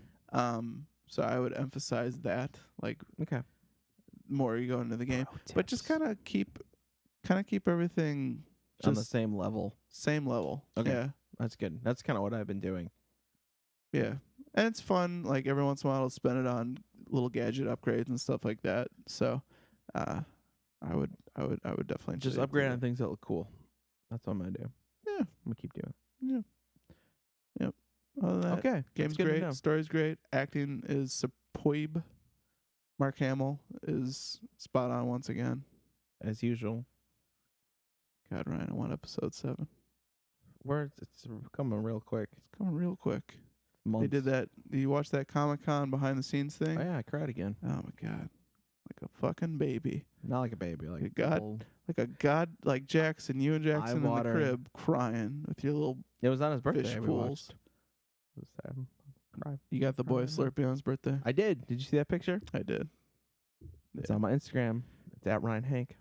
So I would emphasize that, like, Okay. more you go into the game, Pro but just tips. kind of keep everything on the just same level. same level. Okay. Yeah. That's good. That's kind of what I've been doing. Yeah. And it's fun. Like, every once in a while, I'll spend it on little gadget upgrades and stuff like that. So, I would definitely Just say upgrade do on things that look cool. That's what I'm gonna do. Yeah. I'm gonna keep doing. that. Yep. Other than that, Okay. that's game's good to great. know. Story's great. Acting is superb. Mark Hamill is spot on once again. As usual. God, Ryan, I want episode 7. It's coming real quick. It's coming real quick. Months. They did that. Did you watch that Comic-Con behind the scenes thing? Oh yeah, I cried again. Oh my God. Like a fucking baby. Not like a baby, like Good God. full- Like a god, like Jackson, you and Jackson in the Eye-watering. crib crying with your little It was on his birthday. fish we pools. watched. It was sad. Cry. You got the boy a Slurpee on his birthday? I did. Did you see that picture? I did. It's on my Instagram. It's at Ryan Hank.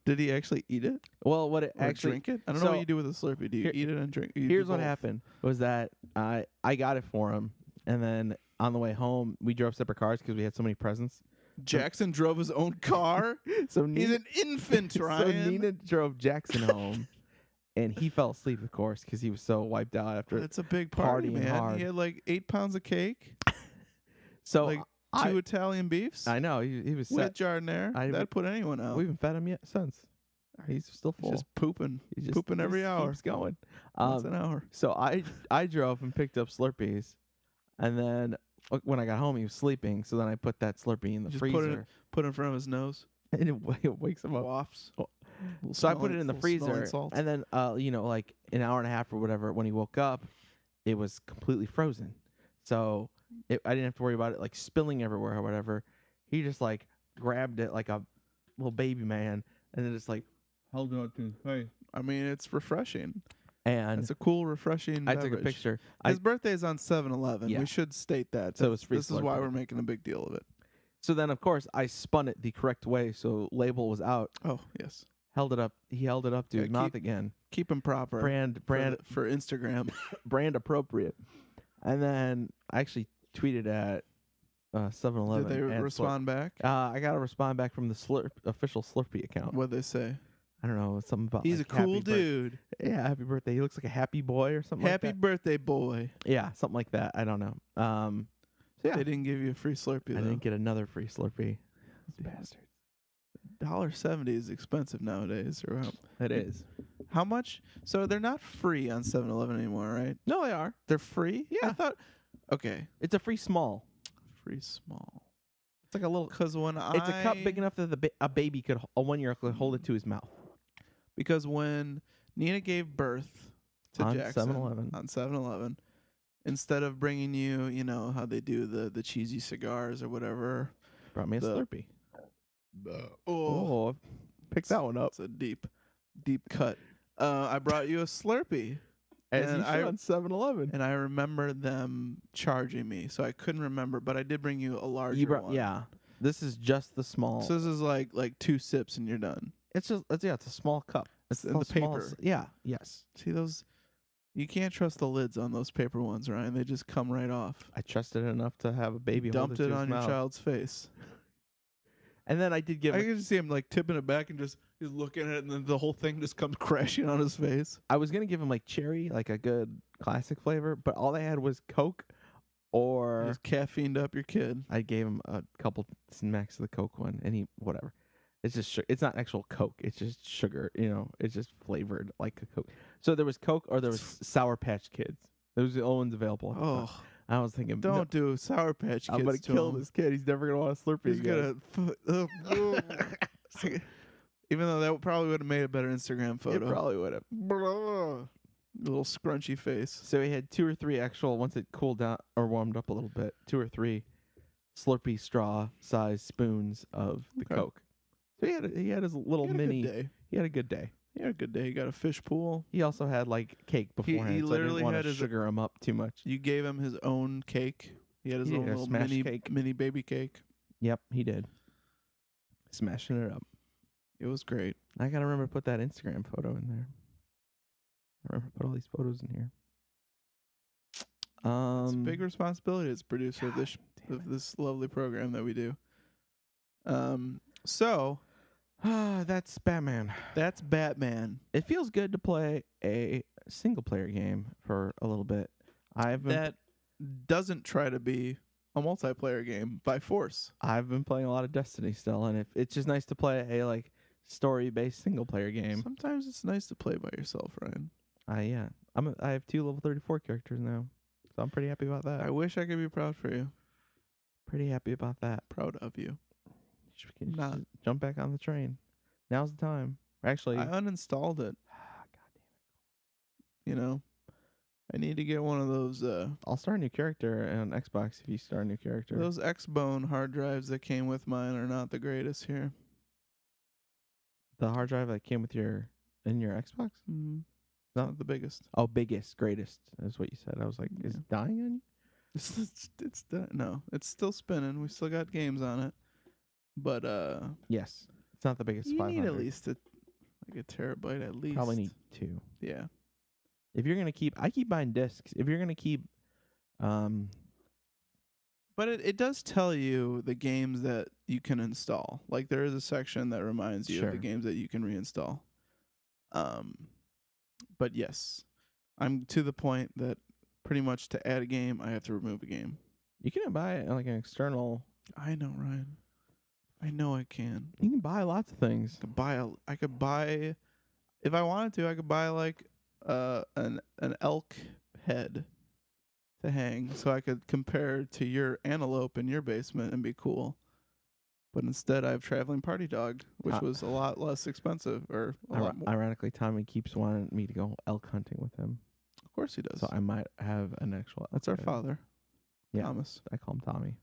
Did he actually eat it? Well, what it Or actually drink it? I don't know what you do with a Slurpee. Do you eat it and drink? You Here's do what both? happened was that I got it for him, and then on the way home we drove separate cars because we had so many presents. Jackson drove his own car. So He's an infant, so Ryan. Nina drove Jackson home, and he fell asleep, of course, because he was so wiped out after. That's a big party, partying man. hard. He had like 8 pounds of cake, So like 2 Italian beefs I know he was with set. jardiniere. That'd put anyone out. We haven't fed him yet since. He's still He's full. just pooping. He pooping every just hour. Keeps going. Once an hour. So I drove and picked up Slurpees, and then when I got home, he was sleeping. So then I put that Slurpee in the Just freezer, put it in front of his nose. and it wakes him up. Wafts. So I put it in the freezer, salts. and then like an hour and a half or whatever. When he woke up, it was completely frozen. So I didn't have to worry about it like spilling everywhere or whatever. He just like grabbed it like a little baby man, and then just like held it up to his face. I mean, it's refreshing. And It's a cool, refreshing I took a beverage. picture. His birthday is on 7/11. Yeah. We should state that. So it's free This is why Slurpee. we're making a big deal of it. So then, of course, I spun it the correct way, so label was out. Oh, yes. Held it up. He held it up to Yeah, his mouth again. Keep him proper. Brand for Instagram. brand appropriate. And then I actually tweeted at 7-Eleven. Did they and respond back? I got a respond back from the official Slurpee account. What'd they say? I don't know, something about He's like, a cool happy dude. Yeah, happy birthday. He looks like a happy boy or something Happy like that. birthday, boy. Yeah, something like that. I don't know. So yeah, They didn't give you a free Slurpee, I though. didn't get another free Slurpee. Bastards. $1.70 is expensive nowadays. Or It is. how much? So they're not free on 7-Eleven anymore, right? No, they are. They're free? Yeah. I thought. Okay. It's a free small. Free small. It's like a little. Because when It's a cup big enough that a baby could, a 1-year-old could hold it to his mouth. Because when Nina gave birth to On Jackson 7-Eleven. on 7-Eleven, instead of bringing you, you know, how they do the cheesy cigars or whatever. Brought me a The- Slurpee. Oh, pick that one up. it's a deep cut. I brought you a Slurpee. As and you should on 7-Eleven. And I remember them charging me, so I couldn't remember. But I did bring you a larger one. Yeah. This is just the small. So this is like 2 sips and you're done. it's a small cup. It's in the the smallest- paper. Yeah. Yes. See those? You can't trust the lids on those paper ones, Ryan. They just come right off. I trusted it enough to have a baby hold Dumped it it to his on your mouth. child's face. And then I did give. I can just see him like tipping it back and just he's looking at it, and then the whole thing just comes crashing on his face. I was gonna give him like cherry, like a good classic flavor, but all they had was Coke, or Just caffeined up your kid. I gave him a couple smacks of the Coke one, and he whatever. It's just it's not actual Coke. It's just sugar. You know, it's just flavored like a Coke. So there was Coke or there was Sour Patch Kids. Those are the only ones available. at the time. Oh, I was thinking, no, don't do Sour Patch Kids. I'm gonna to kill him. this kid. He's never gonna want a Slurpee. He's again. gonna. Even though that probably would have made a better Instagram It photo. probably would have. Little scrunchy face. So he had 2 or 3 actual. Once it cooled down or warmed up a little bit, 2 or 3 Slurpee straw size spoons of the Okay. Coke. So he had his little He had mini. a good day. He had a good day. He had a good day. He got a fish pool. He also had like cake beforehand. So literally I didn't want had to his- sugar him up too much. You gave him his own cake. He had his Yeah, own a little smash mini cake. mini baby cake. Yep, he did. Smashing it up. It was great. I gotta remember to put that Instagram photo in there. I remember to put all these photos in here. It's a big responsibility as producer of this lovely program that we do. So That's Batman. that's Batman. It feels good to play a single player game for a little bit. I've been Doesn't try to be a multiplayer game by force. I've been playing a lot of Destiny still, and it's just nice to play a like story based single player game. Sometimes it's nice to play by yourself, Ryan. I have 2 level 34 characters now, so I'm pretty happy about that. I wish I could be proud for you. Pretty happy about that. Proud of you. Can you Not. just jump back on the train. Now's the time. Actually, I uninstalled it. God You know, I need to get one of those I'll start a new character on Xbox if you start a new character. those X-Bone hard drives that came with mine are not the greatest here. The hard drive that came with your It's Xbox? not the biggest. Oh, biggest, greatest is what you said. I was like, is Yeah. it dying on you? It's done. No, it's still spinning. We still got games on it, but Yes. It's not the biggest you 500. need at least like a terabyte at least. Probably need 2. Yeah. If you're gonna I keep buying discs. If you're gonna keep, But it does tell you the games that you can install. Like there is a section that reminds you of the Sure. games that you can reinstall. But yes, I'm to the point that pretty much to add a game, I have to remove a game. you can buy like an external. I know, Ryan. I know I can. You can buy lots of things. I could buy if I wanted to, I could buy like an elk head to hang so I could compare to your antelope in your basement and be cool. But instead I have traveling party dog, which was a lot less expensive or a lot more. Ironically, Tommy keeps wanting me to go elk hunting with him. Of course he does. So I might have an actual. That's our head. father. Yeah. Thomas. I call him Tommy.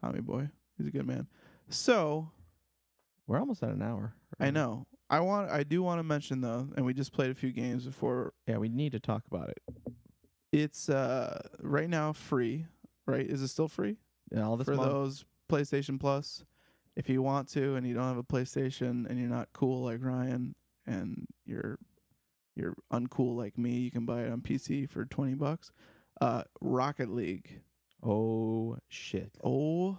Tommy boy. He's a good man. So We're almost at an hour. I know. I do want to mention though, and we just played a few games before. Yeah, we need to talk about it. It's right now free, right? Is it still free? Yeah, all this for month. those PlayStation Plus? If you want to and you don't have a PlayStation and you're not cool like Ryan and you're uncool like me, you can buy it on PC for $20. Rocket League. Oh shit. Oh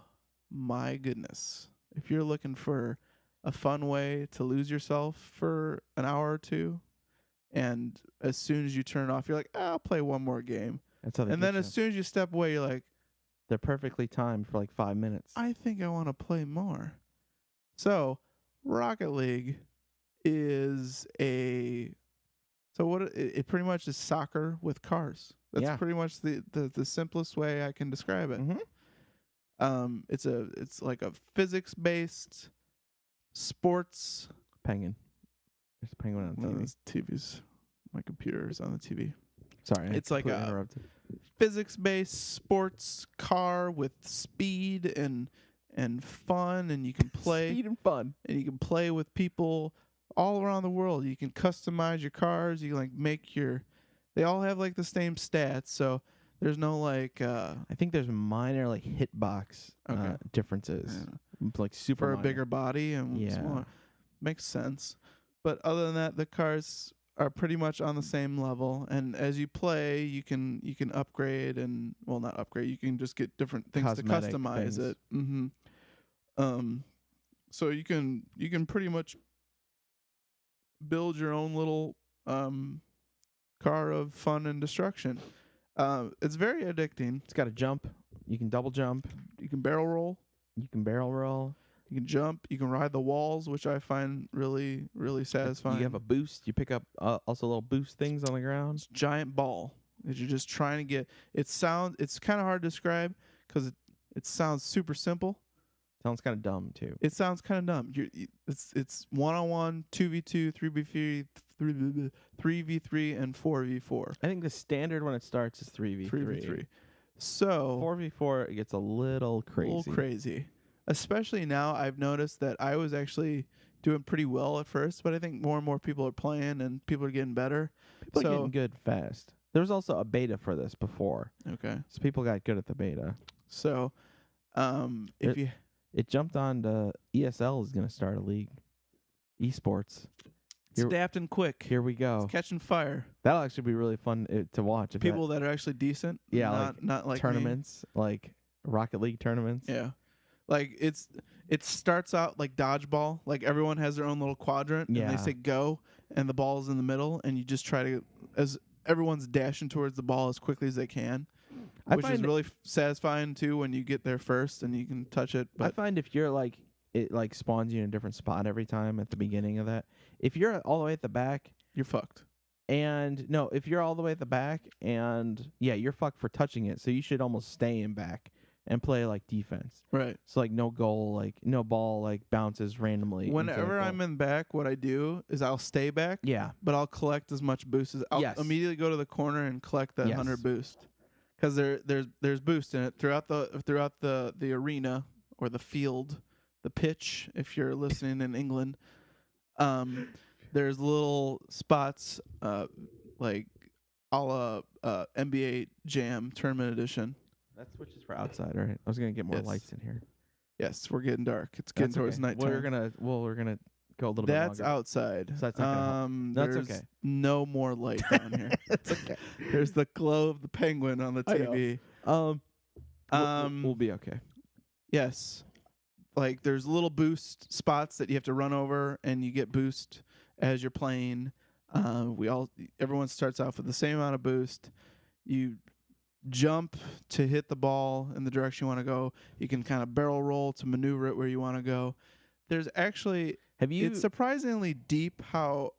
my goodness. If you're looking for a fun way to lose yourself for an hour or two, and as soon as you turn it off, you're like, I'll play one more game. That's how they And get then you. as soon as you step away, you're like, They're perfectly timed for like 5 minutes. I think I want to play more. So, Rocket League is it pretty much is soccer with cars. That's Yeah. pretty much the simplest way I can describe it. Mm-hmm. It's like a physics based sports. Penguin. There's a penguin on No, TV. this TV's my computer is on the TV. Sorry, I It's like completely a interrupted. Physics based sports car with speed and fun, and you can play Speed and fun. and you can play with people all around the world. You can customize your cars. You can like make they all have like the same stats, so there's no like I think there's minor like hitbox Okay. differences. Like super for a minor. bigger body and Yeah. smaller. Makes sense. But other than that, the cars are pretty much on the same level, and as you play, you can upgrade and not upgrade. You can just get different things Cosmetic to customize things. it. So you can pretty much build your own little car of fun and destruction. It's very addicting. It's got a jump. You can double jump. You can barrel roll. You can barrel roll. You can jump. You can ride the walls, which I find really, really satisfying. You have a boost. You pick up also little boost things on the ground. It's a giant ball that you're just trying to get. It's kind of hard to describe because it sounds super simple. Sounds kind of dumb too. It sounds kind of dumb. It's 1-on-1, 2v2, 3v3, 3v3, and 4v4. I think the standard when it starts is 3v3. 3v3. So 4v4 it gets a little crazy. A little crazy. Especially now, I've noticed that I was actually doing pretty well at first, but I think more and more people are playing and people are getting better. People are getting good fast. There was also a beta for this before. Okay. So people got good at the beta. So It jumped on to ESL is going to start a league. Esports. it's adapting quick. Here we go. It's catching fire. That'll actually be really fun to watch. If People that are actually decent. Yeah, not like tournaments, like Rocket League tournaments. Me. Yeah. Like it starts out like dodgeball. Like everyone has their own little quadrant and they say go and the ball's in the middle and you just try to as everyone's dashing towards the ball as quickly as they can. Which is really satisfying too when you get there first and you can touch it. But I find if you're like it like spawns you in a different spot every time at the beginning of that. If you're all the way at the back, you're fucked. And no, if you're all the way at the back and you're fucked for touching it. So you should almost stay in back and play like defense. Right. So like no goal, like no ball like bounces randomly. Whenever I'm in back, what I do is I'll stay back. Yeah. But I'll collect as much boost as I'll immediately go to the corner and collect that 100 boost. Because there's boost in it throughout the arena or the field, the pitch. If you're listening in England, there's little spots like a la NBA Jam Tournament Edition. That switches for outside, right? I was gonna get more Yes. lights in here. Yes, we're getting dark. It's getting That's towards okay. nighttime. We're gonna go a little bit That's longer. outside. So that's not gonna help. No, it's There's okay. no more light down here. It's okay. There's the glow of the penguin on the I know. TV. We'll be okay. Yes. Like there's little boost spots that you have to run over, and you get boost as you're playing. Everyone starts off with the same amount of boost. You jump to hit the ball in the direction you want to go. You can kind of barrel roll to maneuver it where you want to go. There's actually it's surprisingly deep how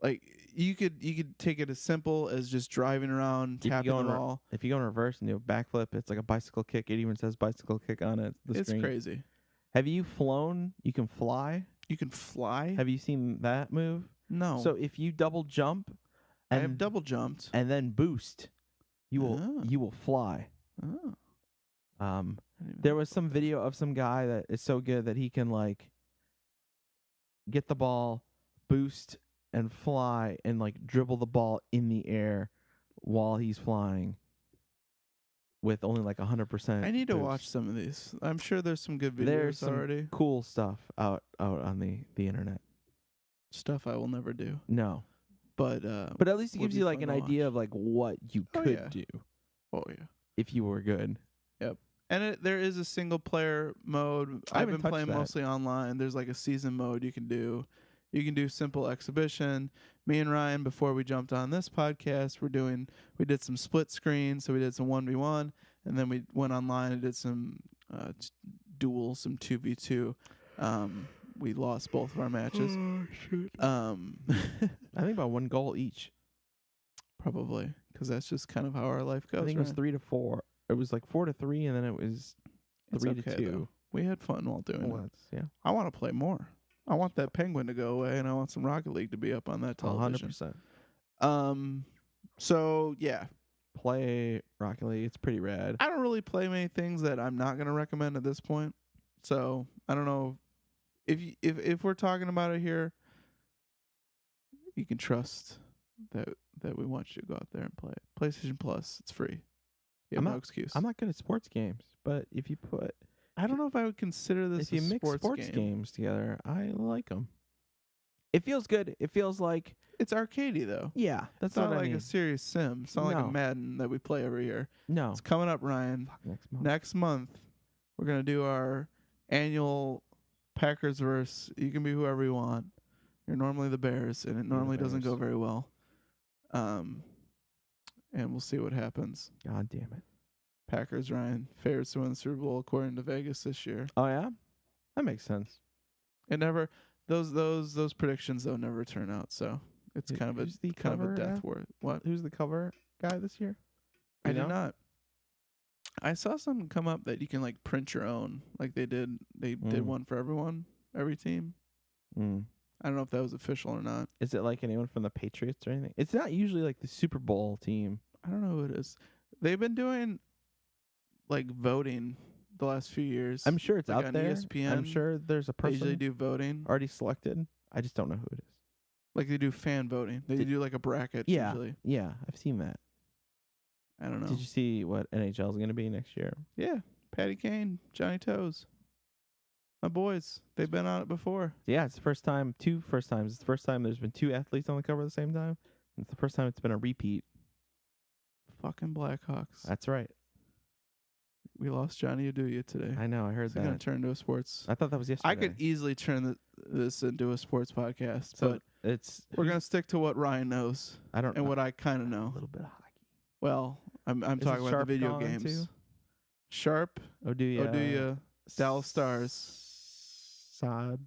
like you could take it as simple as just driving around, tapping the ball. If you go in reverse and do a backflip, it's like a bicycle kick. It even says bicycle kick on it. It's crazy. Have you flown? You can fly. You can fly? Have you seen that move? No. So if you double jump, I have double jumped and then boost, you will fly. Oh. There was some video of some guy that is so good that he can like get the ball, boost, and fly, and like dribble the ball in the air while he's flying with only like 100%. I need to boost. watch some of these. I'm sure there's some good videos There's some already. Cool stuff out on the internet. Stuff I will never do. No. But at least it gives you like an idea of like what you could do. Oh yeah. If you were good. Yep. And there is a single player mode. I've been playing mostly online. There's like a season mode you can do. You can do simple exhibition. Me and Ryan, before we jumped on this podcast, we did some split screen. So we did some 1v1, and then we went online and did some duels, some 2v2. We lost both of our matches. Oh, shit. I think about 1 goal each. Probably, because that's just kind of how our life goes. I think it was 3-4. It was like 4-3, and then it was 3-2. Though. We had fun while doing it. Yeah. I want to play more. I want that penguin to go away, and I want some Rocket League to be up on that television. 100%. So yeah, play Rocket League. It's pretty rad. I don't really play many things that I'm not gonna recommend at this point. So I don't know if we're talking about it here, you can trust that we want you to go out there and play it. PlayStation Plus, it's free. You have no excuse. I'm not good at sports games, but if you put, I don't know if I would consider this. If you mix sports games together, I like them. It feels good. It feels like it's arcadey though. Yeah, that's it's not what like I mean. a serious sim. It's not like a Madden that we play every year. No, it's coming up, Ryan. Next month, we're gonna do our annual Packers verse. You can be whoever you want. You're normally the Bears, and it normally doesn't go very well. And we'll see what happens. God damn it. Packers, Ryan, favorites to win the Super Bowl according to Vegas this year. Oh yeah, that makes sense. It never those predictions though never turn out. So it's kind of a death word. What? Who's the cover guy this year? I did not. I saw something come up that you can like print your own. Like they did one for everyone, every team. I don't know if that was official or not. Is it like anyone from the Patriots or anything? It's not usually like the Super Bowl team. I don't know who it is. They've been doing like voting the last few years. I'm sure it's like out on there. ESPN. I'm sure there's a person they usually do voting already selected. I just don't know who it is. Like they do fan voting. They do like a bracket usually. Yeah, I've seen that. I don't know. Did you see what NHL is going to be next year? Yeah, Patty Kane, Johnny Toes. My boys, they've been on it before. Yeah, it's the first time, 2 first times. It's the first time there's been 2 athletes on the cover at the same time. It's the first time it's been a repeat. Fucking Blackhawks. That's right. We lost Johnny Oduya today. I know, I heard that. It's going to turn into a sports. I thought that was yesterday. I could easily turn this into a sports podcast, so but we're going to stick to what Ryan knows and what I kind of know. A little bit of hockey. Well, I'm talking about the video games. Too? Sharp, Oduya, Dallas Stars.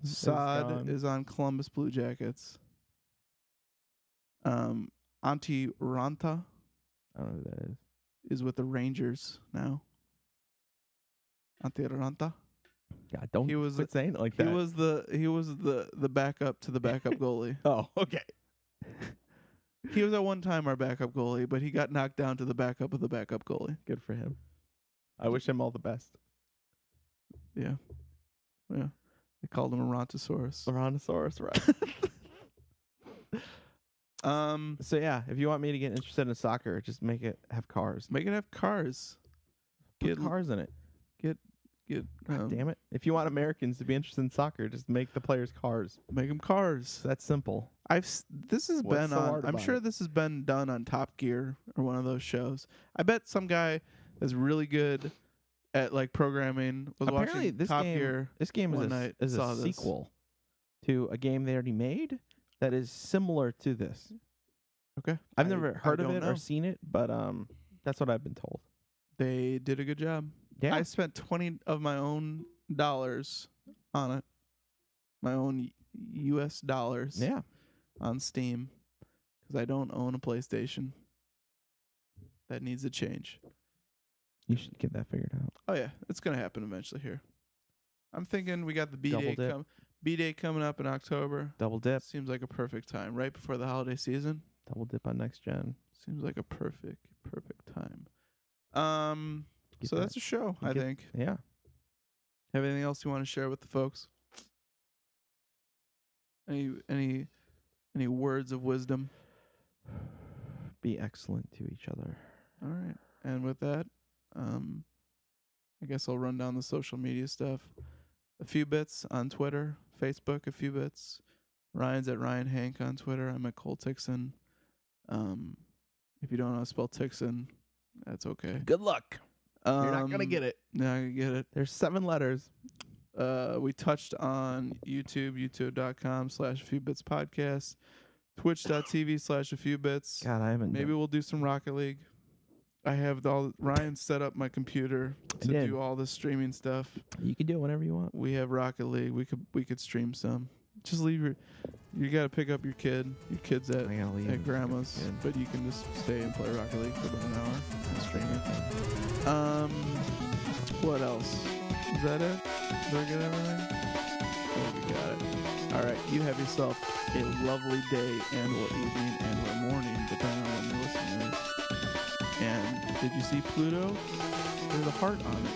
Saad is on Columbus Blue Jackets. Antti Ranta. I don't know who that is. Is with the Rangers now. Antti Ranta. God, don't quit saying it like that. He was the backup to the backup goalie. Oh, okay. He was at one time our backup goalie, but he got knocked down to the backup of the backup goalie. Good for him. I wish him all the best. Yeah. Yeah. They called him a Rontosaurus. Right. So yeah, if you want me to get interested in soccer, just make it have cars. Make it have cars. Get cars in it. get God damn it! If you want Americans to be interested in soccer, just make the players cars. Make them cars. That's simple. This has What's been so on. hard I'm about sure it? this has been done on Top Gear or one of those shows. I bet some guy that's really good at like programming was Apparently, watching this Top game Gear. this game one is night, a saw this. sequel to a game they already made that is similar to this. Okay, I've never heard of don't it know. or seen it, but that's what I've been told. They did a good job. Yeah, I spent $20 of my own dollars on it, my own U.S. dollars. yeah. On Steam, because I don't own a PlayStation. That needs a change. You should get that figured out. Oh yeah, it's gonna happen eventually here. I'm thinking we got the Double dip. B-Day coming up in October. Double dip. Seems like a perfect time, right before the holiday season. Double dip on next gen. Seems like a perfect time. Get So that. that's a show, I think. Yeah. Have anything else you want to share with the folks? Any words of wisdom? Be excellent to each other. All right. And with that, I guess I'll run down the social media stuff. A few bits on Twitter, Facebook, a few bits. Ryan's at Ryan Hank on Twitter. I'm at Cole Tixon. If you don't know how to spell Tixon, that's okay. Good luck. You're not gonna get it. Not gonna get it. There's 7 letters. We touched on YouTube, youtube.com/a few bits podcast, twitch.tv/a few bits. God, I haven't. Maybe we'll do some Rocket League. I have Ryan set up my computer to did. do all this streaming stuff. You can do it whenever you want. We have Rocket League. We could stream some. Just leave you gotta pick up your kid's at I gotta leave. at grandma's, Kid. but you can just stay and play Rocket League for about an hour and stream it. What else? Is that it? Did I get everything? I think we got it. All right, you have yourself a lovely day and or evening and or morning, depending on when you're listening to this. And did you see Pluto? There's a heart on it.